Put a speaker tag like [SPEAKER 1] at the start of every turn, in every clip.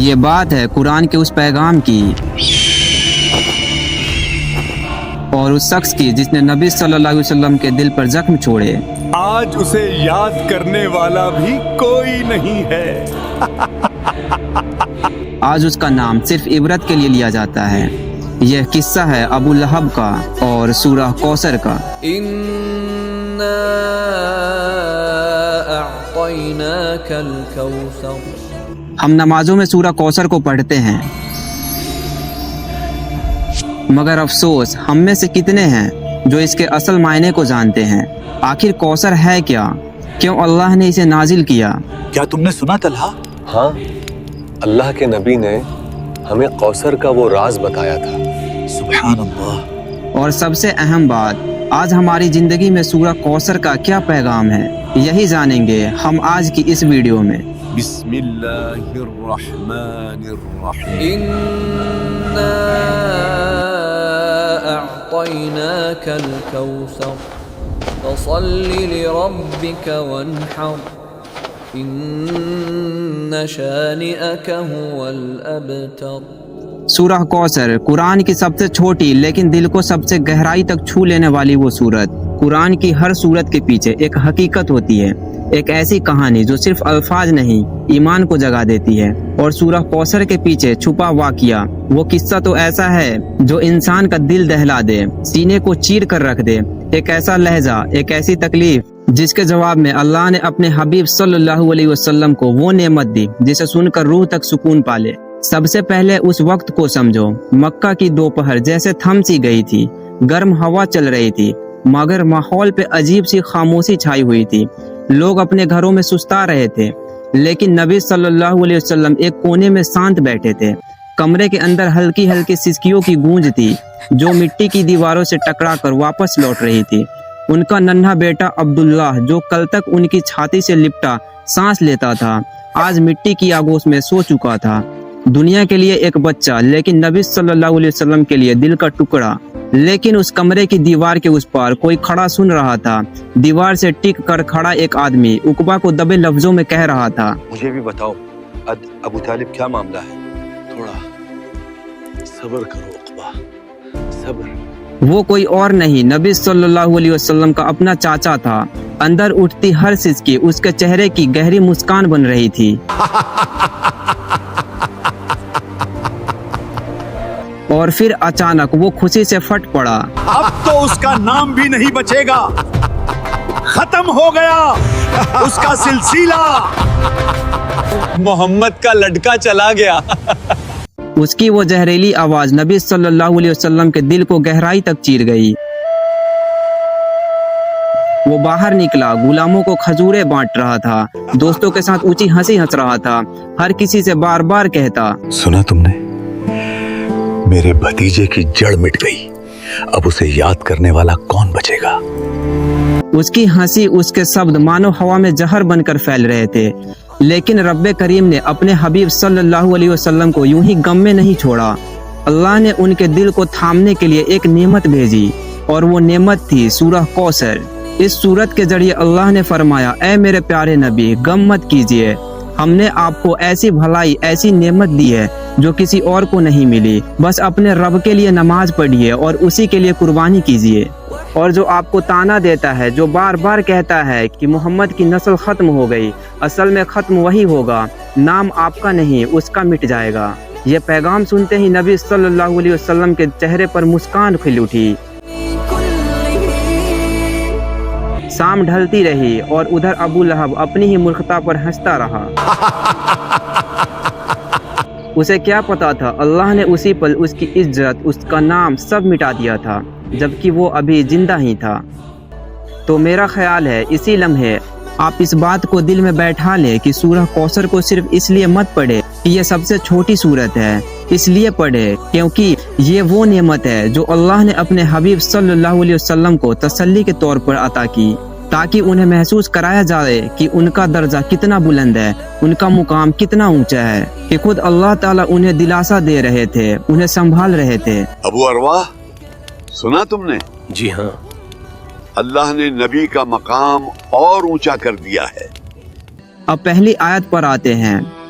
[SPEAKER 1] یہ بات ہے قرآن کے اس پیغام کی اور اس شخص کی جس نے نبی صلی اللہ علیہ وسلم کے دل پر زخم چھوڑے۔
[SPEAKER 2] آج اسے یاد کرنے والا بھی کوئی نہیں ہے۔
[SPEAKER 1] آج اس کا نام صرف عبرت کے لیے لیا جاتا ہے۔ یہ قصہ ہے ابو لہب کا اور سورہ کوثر کا۔
[SPEAKER 3] اِنَّا أَعْطَيْنَاكَ الْكَوْثَرَ۔
[SPEAKER 1] ہم نمازوں میں سورہ کوثر کو پڑھتے ہیں، مگر افسوس ہم میں سے کتنے ہیں جو اس کے اصل معنی کو جانتے ہیں۔ آخر کوثر ہے کیا؟ کیوں اللہ نے اسے نازل کیا؟
[SPEAKER 2] کیا تم نے سنا طلحہ؟
[SPEAKER 4] ہاں، اللہ کے نبی نے ہمیں کوثر کا وہ راز بتایا تھا۔
[SPEAKER 2] سبحان اللہ۔
[SPEAKER 1] اور سب سے اہم بات، آج ہماری زندگی میں سورہ کوثر کا کیا پیغام ہے، یہی جانیں گے ہم آج کی اس ویڈیو میں۔
[SPEAKER 2] بسم اللہ الرحمن الرحیم۔
[SPEAKER 3] اِنَّا أَعْطَيْنَاكَ الْكَوْثَرَ فَصَلِّ لِرَبِّكَ وَانْحَرْ إِنَّ شَانِئَكَ هُوَ الْأَبْتَرُ۔
[SPEAKER 1] سورہ کوثر قرآن کی سب سے چھوٹی لیکن دل کو سب سے گہرائی تک چھو لینے والی وہ سورت۔ قرآن کی ہر سورت کے پیچھے ایک حقیقت ہوتی ہے، ایک ایسی کہانی جو صرف الفاظ نہیں ایمان کو جگا دیتی ہے۔ اور سورہ کوثر کے پیچھے چھپا واقعہ، وہ قصہ تو ایسا ہے جو انسان کا دل دہلا دے، سینے کو چیر کر رکھ دے۔ ایک ایسا لہجہ، ایک ایسی تکلیف جس کے جواب میں اللہ نے اپنے حبیب صلی اللہ علیہ وسلم کو وہ نعمت دی جسے سن کر روح تک سکون پالے۔ سب سے پہلے اس وقت کو سمجھو، مکہ کی دوپہر جیسے تھم سی گئی تھی، گرم ہوا چل رہی تھی، مگر ماحول پہ عجیب سی خاموشی چھائی ہوئی تھی۔ لوگ اپنے گھروں میں سستا رہے تھے، لیکن نبی صلی اللہ علیہ وسلم ایک کونے میں شانت بیٹھے تھے۔ کمرے کے اندر ہلکی ہلکی سسکیوں کی گونج تھی جو مٹی کی دیواروں سے ٹکرا کر واپس لوٹ رہی تھی۔ ان کا ننھا بیٹا عبداللہ جو کل تک ان کی چھاتی سے لپٹا سانس لیتا تھا، آج مٹی کی آگوش میں سو چکا تھا۔ دنیا کے لیے ایک بچہ، لیکن نبی صلی اللہ علیہ وسلم کے لیے دل کا ٹکڑا۔ لیکن اس کمرے کی دیوار کے اس پار کوئی کھڑا سن رہا تھا۔ دیوار سے ٹک کر کھڑا ایک آدمی عقبہ کو دبے لفظوں میں کہہ رہا تھا،
[SPEAKER 5] مجھے بھی بتاؤ ابو طالب کیا معاملہ ہے؟ تھوڑا صبر کرو عقبہ، صبر۔
[SPEAKER 1] وہ کوئی اور نہیں، نبی صلی اللہ علیہ وسلم کا اپنا چاچا تھا۔ اندر اٹھتی ہر سسکی اس کے چہرے کی گہری مسکان بن رہی تھی۔ اور پھر اچانک وہ خوشی سے پھٹ پڑا۔
[SPEAKER 2] اب تو اس کا نام بھی نہیں بچے گا، ختم ہو گیا اس کا سلسلہ۔
[SPEAKER 4] محمد کا لڑکا چلا گیا۔
[SPEAKER 1] اس کی وہ زہریلی آواز نبی صلی اللہ علیہ وسلم کے دل کو گہرائی تک چیر گئی۔ وہ باہر نکلا، غلاموں کو کھجوریں بانٹ رہا تھا، دوستوں کے ساتھ اونچی ہنسی ہنس رہا تھا، ہر کسی سے بار بار کہتا،
[SPEAKER 5] سنا تم نے؟ میرے بھتیجے کی جڑ مٹ گئی، اب اسے یاد کرنے والا کون بچے گا؟
[SPEAKER 1] اس کی ہنسی، اس کے شبد مانو ہوا میں زہر بن کر پھیل رہے تھے۔ لیکن رب کریم نے اپنے حبیب صلی اللہ علیہ وسلم کو یوں ہی غم میں نہیں چھوڑا۔ اللہ نے ان کے دل کو تھامنے کے لیے ایک نعمت بھیجی، اور وہ نعمت تھی سورہ کوثر۔ اس سورت کے ذریعے اللہ نے فرمایا، اے میرے پیارے نبی، غم مت کیجیے، ہم نے آپ کو ایسی بھلائی، ایسی نعمت دی ہے جو کسی اور کو نہیں ملی۔ بس اپنے رب کے لیے نماز پڑھیے اور اسی کے لیے قربانی کیجیے۔ اور جو آپ کو تانا دیتا ہے، جو بار بار کہتا ہے کہ محمد کی نسل ختم ہو گئی، اصل میں ختم وہی ہوگا، نام آپ کا نہیں اس کا مٹ جائے گا۔ یہ پیغام سنتے ہی نبی صلی اللہ علیہ وسلم کے چہرے پر مسکان کھل اٹھی۔ شام ڈھلتی رہی اور ادھر ابو لہب اپنی ہی ملکتا پر ہنستا رہا۔ اسے کیا پتا تھا اللہ نے اسی پل اس کی عزت، اس کا نام سب مٹا دیا تھا جبکہ وہ ابھی زندہ ہی تھا۔ تو میرا خیال ہے اسی لمحے آپ اس بات کو دل میں بیٹھا لیں کہ سورہ کوثر کو صرف اس لیے مت پڑھے کہ یہ سب سے چھوٹی سورت ہے، اس لیے پڑھے کیونکہ یہ وہ نعمت ہے جو اللہ نے اپنے حبیب صلی اللہ علیہ وسلم کو تسلی کے طور پر عطا کی، تاکہ انہیں محسوس کرایا جائے کہ ان کا درجہ کتنا بلند ہے، ان کا مقام کتنا اونچا ہے، کہ خود اللہ تعالیٰ انہیں دلاسا دے رہے تھے، انہیں سنبھال رہے تھے۔
[SPEAKER 6] ابو ارواح، سنا تم نے؟
[SPEAKER 4] جی ہاں،
[SPEAKER 6] اللہ نے نبی کا مقام اور اونچا کر دیا ہے۔
[SPEAKER 1] اب پہلی آیت پر آتے ہیں۔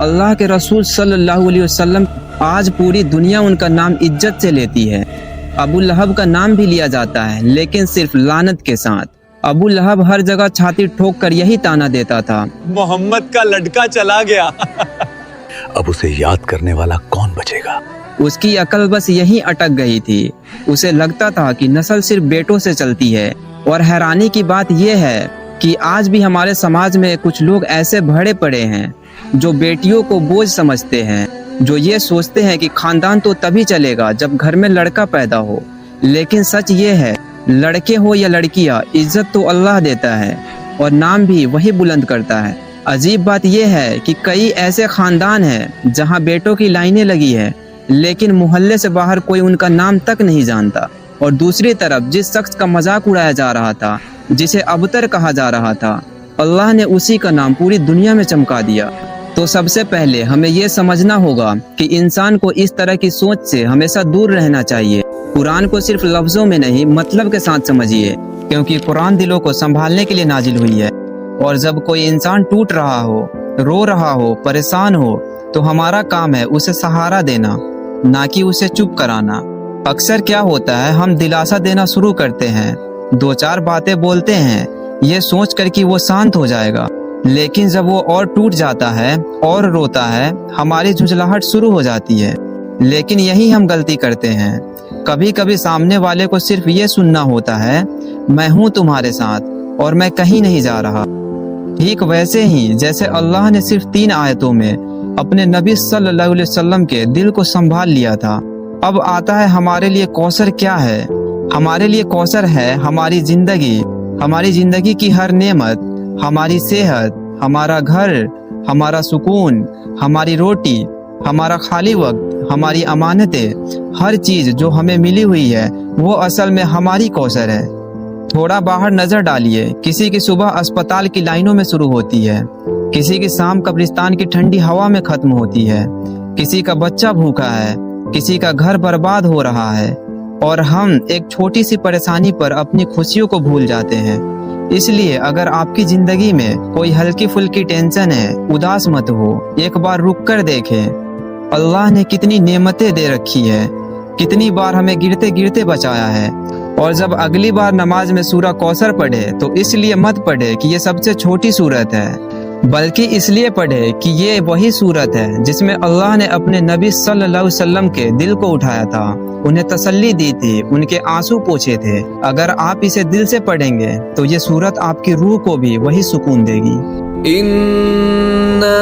[SPEAKER 1] اللہ کے رسول صلی اللہ علیہ وسلم آج پوری دنیا ان کا نام عزت سے لیتی ہے۔ ابو لہب کا نام بھی لیا جاتا ہے لیکن صرف لعنت کے ساتھ۔ ابو لہب ہر جگہ چھاتی ٹھوک کر یہی تانا دیتا تھا،
[SPEAKER 4] محمد کا لڑکا چلا گیا۔
[SPEAKER 5] اب اسے یاد کرنے والا کون بچے گا؟
[SPEAKER 1] اس کی عقل بس یہی اٹک گئی تھی۔ اسے لگتا تھا کہ نسل صرف بیٹوں سے چلتی ہے، اور حیرانی کی بات یہ ہے کہ آج بھی ہمارے سماج میں کچھ لوگ ایسے بھرے پڑے ہیں جو بیٹیوں کو بوجھ سمجھتے ہیں، جو یہ سوچتے ہیں کہ خاندان تو تبھی چلے گا جب گھر میں لڑکا پیدا ہو۔ لیکن سچ یہ ہے، لڑکے ہو یا لڑکیاں، عزت تو اللہ دیتا ہے اور نام بھی وہی بلند کرتا ہے۔ عجیب بات یہ ہے کہ کئی ایسے خاندان ہیں جہاں بیٹوں کی لائنیں لگی ہے لیکن محلے سے باہر کوئی ان کا نام تک نہیں جانتا، اور دوسری طرف جس شخص کا مذاق اڑایا جا رہا تھا، جسے ابتر کہا جا رہا تھا، اللہ نے اسی کا نام پوری دنیا میں چمکا دیا۔ تو سب سے پہلے ہمیں یہ سمجھنا ہوگا کہ انسان کو اس طرح کی سوچ سے ہمیشہ دور رہنا چاہیے۔ قرآن کو صرف لفظوں میں نہیں، مطلب کے ساتھ سمجھیے، کیونکہ قرآن دلوں کو سنبھالنے کے لیے نازل ہوئی ہے۔ اور جب کوئی انسان ٹوٹ رہا ہو، رو رہا ہو، پریشان ہو، تو ہمارا کام ہے اسے سہارا دینا، نہ کہ اسے چپ کرانا۔ اکثر کیا ہوتا ہے، ہم دلاسا دینا شروع کرتے ہیں، دو چار باتیں بولتے ہیں یہ سوچ کر کہ وہ شانت ہو جائے گا، لیکن جب وہ اور ٹوٹ جاتا ہے اور روتا ہے، ہماری جھنجھلاہٹ شروع ہو جاتی ہے۔ لیکن یہی ہم غلطی کرتے ہیں۔ کبھی کبھی سامنے والے کو صرف یہ سننا ہوتا ہے، میں ہوں تمہارے ساتھ اور میں کہیں نہیں جا رہا۔ ٹھیک ویسے ہی جیسے اللہ نے صرف 3 آیتوں میں اپنے نبی صلی اللہ علیہ وسلم کے دل کو سنبھال لیا تھا۔ اب آتا ہے ہمارے لیے کوثر کیا ہے۔ ہمارے لیے کوثر ہے ہماری زندگی کی ہر نعمت، ہماری صحت، ہمارا گھر، ہمارا سکون، ہماری روٹی، ہمارا خالی وقت، ہماری امانتیں، ہر چیز جو ہمیں ملی ہوئی ہے وہ اصل میں ہماری کوثر ہے۔ تھوڑا باہر نظر ڈالیے، کسی کی صبح اسپتال کی لائنوں میں شروع ہوتی ہے، کسی کی شام قبرستان کی ٹھنڈی ہوا میں ختم ہوتی ہے، کسی کا بچہ بھوکا ہے، کسی کا گھر برباد ہو رہا ہے، اور ہم ایک چھوٹی سی پریشانی پر اپنی خوشیوں کو بھول جاتے ہیں۔ اس لیے اگر آپ کی زندگی میں کوئی ہلکی پھلکی ٹینشن ہے، اداس مت ہو، ایک بار رک کر دیکھیں اللہ نے کتنی نعمتیں دے رکھی ہے، کتنی بار ہمیں گرتے گرتے بچایا ہے۔ اور جب اگلی بار نماز میں سورہ کوثر پڑھے تو اس لیے مت پڑھے کہ یہ سب سے چھوٹی سورت ہے، بلکہ اس لیے پڑھے کہ یہ وہی سورت ہے جس میں اللہ نے اپنے نبی صلی اللہ علیہ وسلم کے دل کو اٹھایا تھا، انہیں تسلی دی تھی، ان کے آنسو پوچھے تھے۔ اگر آپ اسے دل سے پڑھیں گے تو یہ سورت آپ کی روح کو بھی وہی سکون دے گی۔
[SPEAKER 3] إِنَّا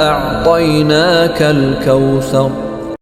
[SPEAKER 3] أَعْطَيْنَاكَ الْكَوْثَرَ